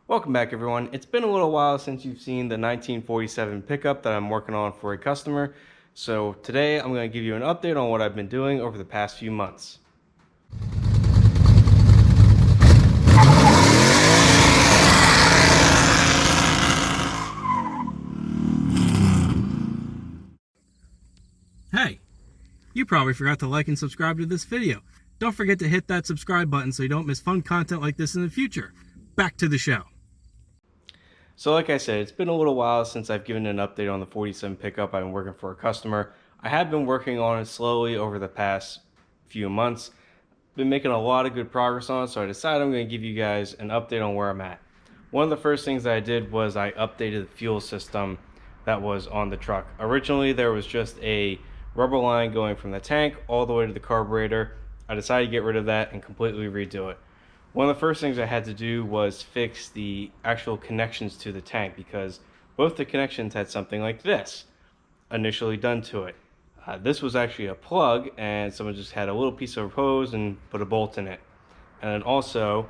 Welcome back, everyone. It's been a little while since you've seen the 1947 pickup that I'm working on for a customer. So today I'm going to give you an update on what I've been doing over the past few months. Hey, you probably forgot to like and subscribe to this video. Don't forget to hit that subscribe button so you don't miss fun content like this in the future. Back to the show. So like I said, it's been a little while since I've given an update on the 47 pickup I've been working for a customer. I have been working on it slowly over the past few months. Been making a lot of good progress on it, so I decided I'm going to give you guys an update on where I'm at. One of the first things that I did was I updated the fuel system that was on the truck. Originally there was just a rubber line going from the tank all the way to the carburetor. I decided to get rid of that and completely redo it. One of the first things I had to do was fix the actual connections to the tank, because both the connections had something like this initially done to it. This was actually a plug, and someone just had a little piece of hose and put a bolt in it. And then also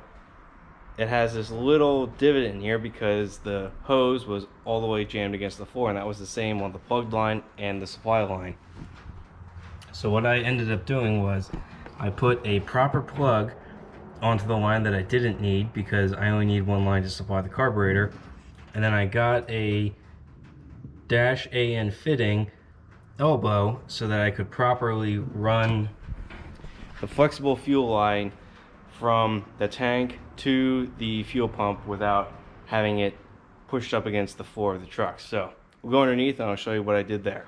it has this little divot in here because the hose was all the way jammed against the floor, and that was the same on the plugged line and the supply line. So what I ended up doing was I put a proper plug onto the line that I didn't need, because I only need one line to supply the carburetor, and then I got a -AN fitting elbow so that I could properly run the flexible fuel line from the tank to the fuel pump without having it pushed up against the floor of the truck. So we'll go underneath and I'll show you what I did there.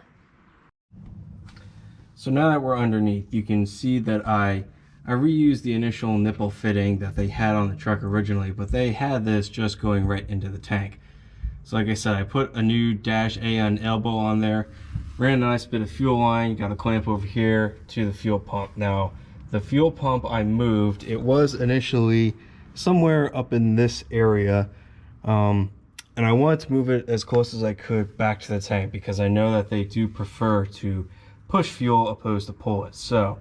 So now that we're underneath, you can see that I reused the initial nipple fitting that they had on the truck originally, but they had this just going right into the tank. So like I said, I put a new -AN elbow on there, ran a nice bit of fuel line, got a clamp over here to the fuel pump. Now, the fuel pump I moved, it was initially somewhere up in this area, and I wanted to move it as close as I could back to the tank, because I know that they do prefer to push fuel opposed to pull it. So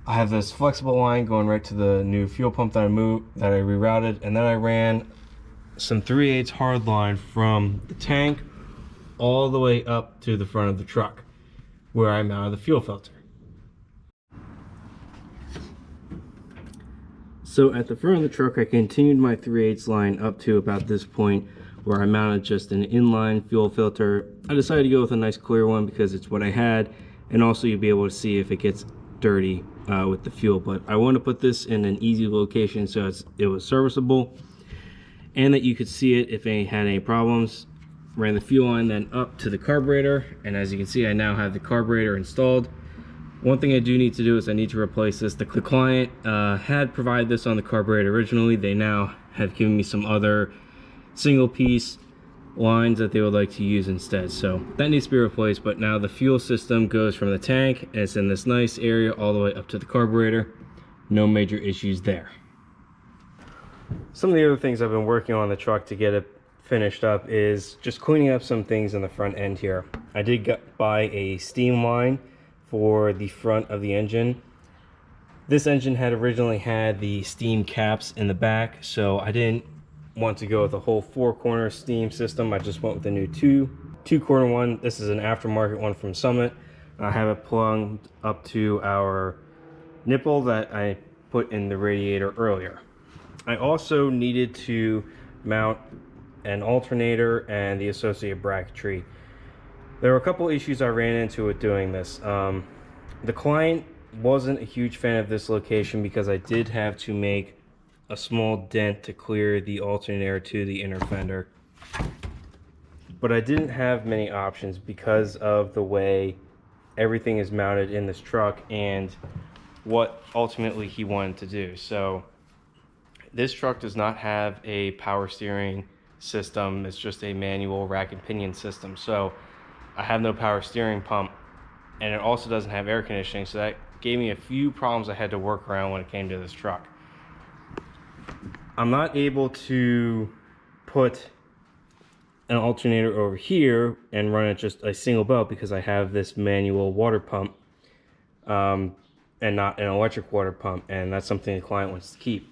I have this flexible line going right to the new fuel pump that I rerouted, and then I ran some 3/8 hard line from the tank all the way up to the front of the truck where I mounted the fuel filter. So at the front of the truck, I continued my 3/8 line up to about this point where I mounted just an inline fuel filter. I decided to go with a nice clear one because it's what I had, and also you'll be able to see if it gets dirty with the fuel. But I want to put this in an easy location so it was serviceable and that you could see it if it had any problems. Ran the fuel line then up to the carburetor, and as you can see, I now have the carburetor installed. One thing I do need to do is I need to replace this. The client had provided this on the carburetor originally. They now have given me some other single piece lines that they would like to use instead, so that needs to be replaced. But now the fuel system goes from the tank, and it's in this nice area all the way up to the carburetor. No major issues there. Some of the other things I've been working on the truck to get it finished up is just cleaning up some things in the front end here. I did buy a steam line for the front of the engine. This engine had originally had the steam caps in the back, so I didn't want to go with a whole 4-corner steam system. I just went with the new two-corner one. This is an aftermarket one from Summit. I have it plugged up to our nipple that I put in the radiator earlier. I also needed to mount an alternator and the associated bracketry. There were a couple issues I ran into with doing this. The client wasn't a huge fan of this location because I did have to make a small dent to clear the alternator to the inner fender. But I didn't have many options because of the way everything is mounted in this truck and what ultimately he wanted to do. So this truck does not have a power steering system. It's just a manual rack and pinion system. So I have no power steering pump, and it also doesn't have air conditioning. So that gave me a few problems I had to work around when it came to this truck. I'm not able to put an alternator over here and run it just a single belt because I have this manual water pump and not an electric water pump, and that's something the client wants to keep.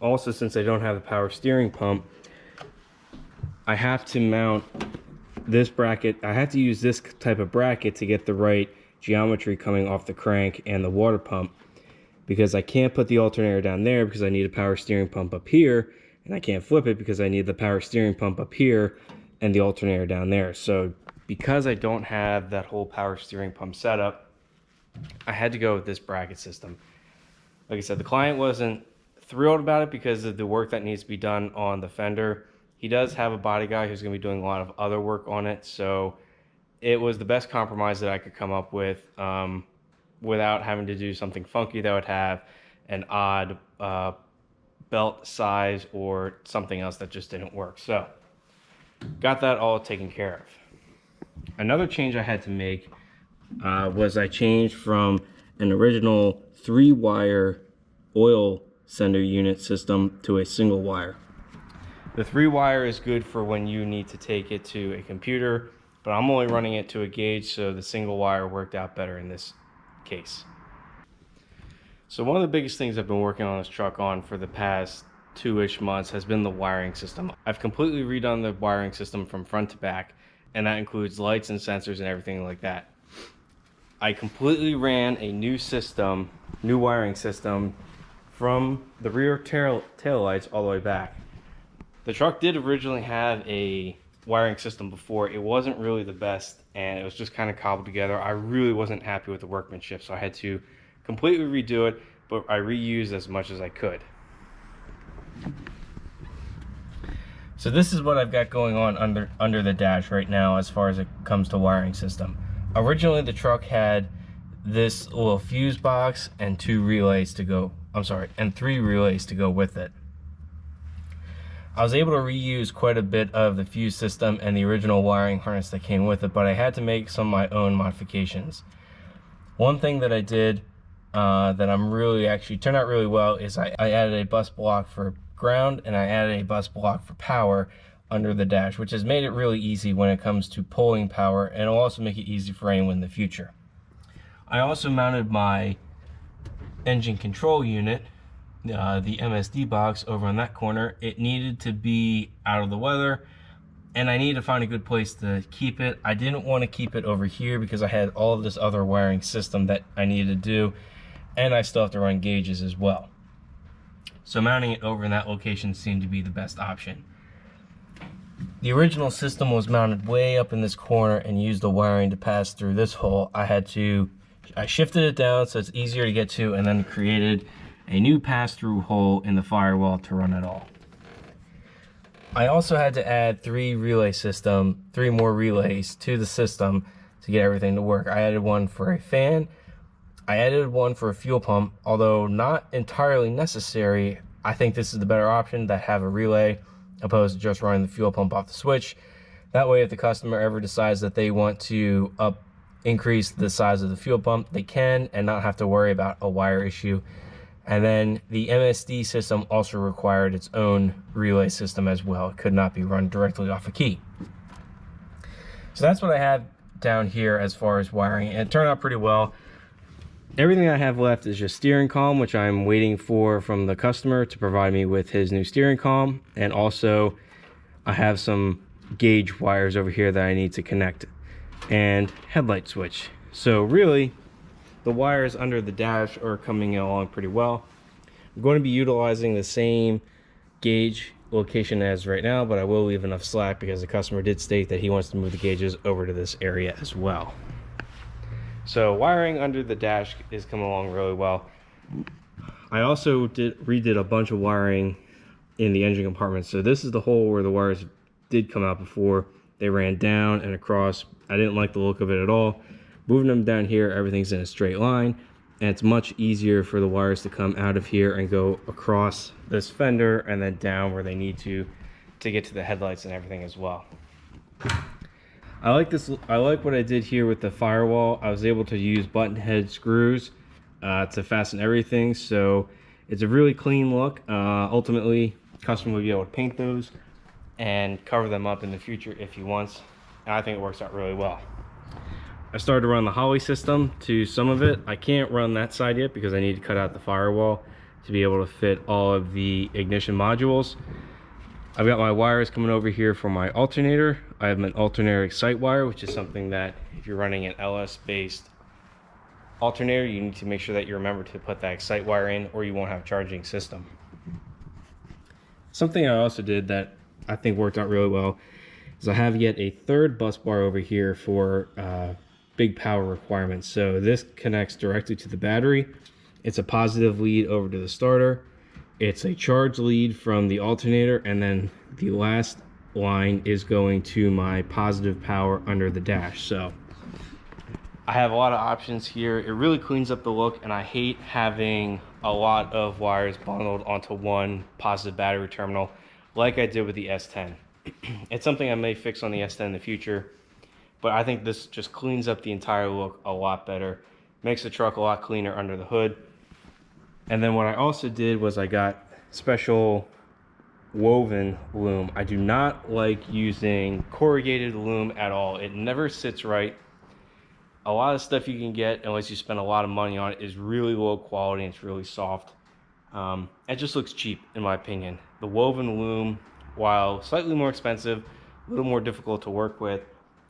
Also, since I don't have the power steering pump, I have to mount this bracket. I have to use this type of bracket to get the right geometry coming off the crank and the water pump, because I can't put the alternator down there because I need a power steering pump up here, and I can't flip it because I need the power steering pump up here and the alternator down there. So because I don't have that whole power steering pump setup, I had to go with this bracket system. Like I said, the client wasn't thrilled about it because of the work that needs to be done on the fender. He does have a body guy who's going to be doing a lot of other work on it, so it was the best compromise that I could come up with, without having to do something funky that would have an odd belt size or something else that just didn't work. So got that all taken care of. Another change I had to make was I changed from an original 3-wire oil sender unit system to a single wire. The 3-wire is good for when you need to take it to a computer, but I'm only running it to a gauge, so the single wire worked out better in this case. So one of the biggest things I've been working on this truck on for the past 2-ish months has been the wiring system. I've completely redone the wiring system from front to back, and that includes lights and sensors and everything like that. I completely ran a new system, new wiring system, from the rear tail lights all the way back. The truck did originally have a wiring system before. It wasn't really the best, and it was just kind of cobbled together. I really wasn't happy with the workmanship, so I had to completely redo it, but I reused as much as I could. So this is what I've got going on under the dash right now as far as it comes to wiring system. Originally the truck had this little fuse box and 2 relays to go, and 3 relays to go with it. I was able to reuse quite a bit of the fuse system and the original wiring harness that came with it, but I had to make some of my own modifications. One thing that I did that actually turned out really well is I added a bus block for ground and I added a bus block for power under the dash, which has made it really easy when it comes to pulling power, and it'll also make it easy for anyone in the future. I also mounted my engine control unit, the MSD box, over on that corner. It needed to be out of the weather, and I needed to find a good place to keep it. I didn't want to keep it over here because I had all of this other wiring system that I needed to do, and I still have to run gauges as well. So mounting it over in that location seemed to be the best option. The original system was mounted way up in this corner and used the wiring to pass through this hole. I shifted it down so it's easier to get to, and then created a new pass-through hole in the firewall to run it all. I also had to add 3 more relays to the system to get everything to work. I added one for a fan, I added one for a fuel pump, although not entirely necessary. I think this is the better option, to have a relay opposed to just running the fuel pump off the switch. That way, if the customer ever decides that they want to increase the size of the fuel pump, they can, and not have to worry about a wire issue. And then the MSD system also required its own relay system as well. It could not be run directly off a key. So that's what I have down here as far as wiring, and it turned out pretty well. Everything I have left is just steering column, which I'm waiting for from the customer to provide me with his new steering column. And also I have some gauge wires over here that I need to connect, and headlight switch. So really, the wires under the dash are coming along pretty well. I'm going to be utilizing the same gauge location as right now, but I will leave enough slack because the customer did state that he wants to move the gauges over to this area as well. So wiring under the dash is coming along really well. I also redid a bunch of wiring in the engine compartment. So this is the hole where the wires did come out before. They ran down and across. I didn't like the look of it at all. Moving them down here, everything's in a straight line, and it's much easier for the wires to come out of here and go across this fender and then down where they need to get to the headlights and everything as well. I like this. I like what I did here with the firewall. I was able to use button head screws to fasten everything, so it's a really clean look. Ultimately, the customer will be able to paint those and cover them up in the future if he wants, and I think it works out really well. I started to run the Holly system to some of it. I can't run that side yet because I need to cut out the firewall to be able to fit all of the ignition modules. I've got my wires coming over here for my alternator. I have an alternator excite wire, which is something that if you're running an LS based alternator, you need to make sure that you remember to put that excite wire in, or you won't have a charging system. Something I also did that I think worked out really well is I have yet a third bus bar over here for big power requirements. So this connects directly to the battery. It's a positive lead over to the starter. It's a charge lead from the alternator, and then the last line is going to my positive power under the dash. So I have a lot of options here. It really cleans up the look, and I hate having a lot of wires bundled onto one positive battery terminal like I did with the S10. It's something I may fix on the S10 in the future, but I think this just cleans up the entire look a lot better, makes the truck a lot cleaner under the hood. And then what I also did was I got special woven loom. I do not like using corrugated loom at all. It never sits right. A lot of stuff you can get, unless you spend a lot of money on it, is really low quality and it's really soft. It just looks cheap, in my opinion. The woven loom, while slightly more expensive, a little more difficult to work with,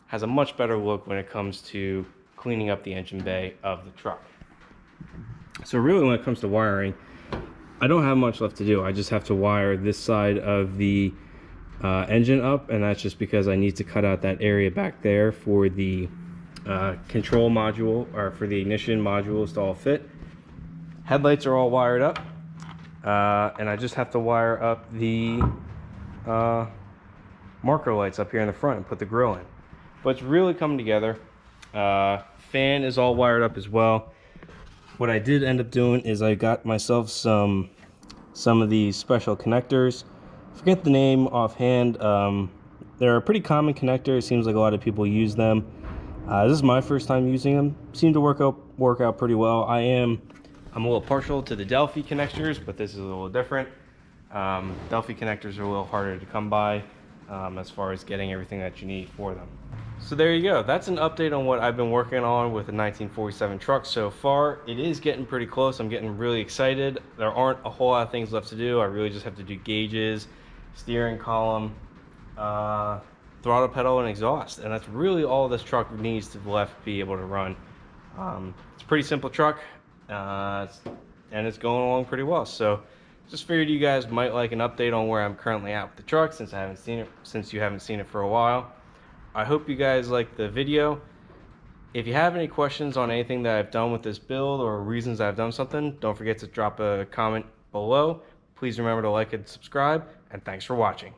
has a much better look when it comes to cleaning up the engine bay of the truck. So really, when it comes to wiring, I don't have much left to do. I just have to wire this side of the engine up, and that's just because I need to cut out that area back there for the control module, or for the ignition modules to all fit. Headlights are all wired up, and I just have to wire up the marker lights up here in the front and put the grill in. But it's really coming together. Fan is all wired up as well. What I did end up doing is I got myself some of these special connectors. Forget the name offhand. They're a pretty common connector. It seems like a lot of people use them. This is my first time using them. Seem to work out pretty well. I'm a little partial to the Delphi connectors, but this is a little different. Delphi connectors are a little harder to come by as far as getting everything that you need for them. So there you go. That's an update on what I've been working on with the 1947 truck so far. It is getting pretty close. I'm getting really excited. There aren't a whole lot of things left to do. I really just have to do gauges, steering column, throttle pedal, and exhaust. And that's really all this truck needs to left be able to run. It's a pretty simple truck, and it's going along pretty well. So just figured you guys might like an update on where I'm currently at with the truck, since you haven't seen it for a while. I hope you guys liked the video. If you have any questions on anything that I've done with this build or reasons I've done something, don't forget to drop a comment below. Please remember to like and subscribe, and thanks for watching.